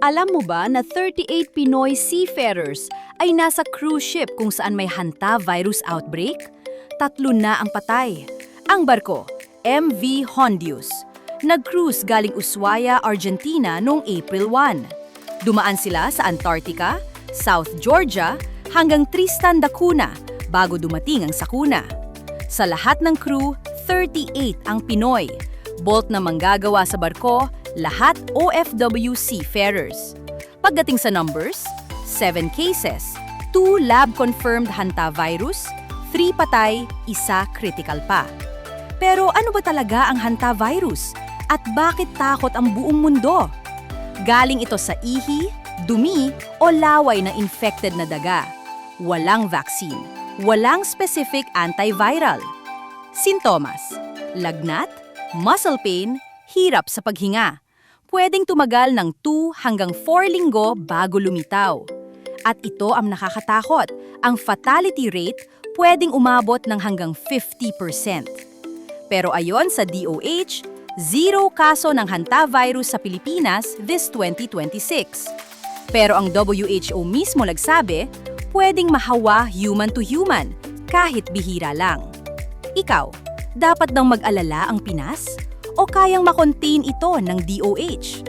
Alam mo ba na 38 Pinoy seafarers ay nasa cruise ship kung saan may hanta virus outbreak? 3 na ang patay. Ang barko, MV Hondius. Nag-cruise galing Ushuaia, Argentina noong April 1. Dumaan sila sa Antarctica, South Georgia, hanggang Tristan da Cunha bago dumating ang Sakuna. Sa lahat ng crew, 38 ang Pinoy. Bolt na manggagawa sa barko, lahat OFW seafarers. Pagdating sa numbers, 7 cases, 2 lab-confirmed hantavirus, 3 patay, 1 critical pa. Pero ano ba talaga ang hantavirus? At bakit takot ang buong mundo? Galing ito sa ihi, dumi o laway na infected na daga. Walang vaccine, walang specific antiviral. Sintomas: lagnat, muscle pain, hirap sa paghinga. Pwedeng tumagal ng 2 hanggang 4 linggo bago lumitaw. At ito ang nakakatakot, ang fatality rate pwedeng umabot ng hanggang 50%. Pero ayon sa DOH, 0 kaso ng hantavirus sa Pilipinas this 2026. Pero ang WHO mismo nagsabi, pwedeng mahawa human to human, kahit bihira lang. Ikaw, dapat bang mag-alala ang Pinas? O kayang makontain ito ng DOH?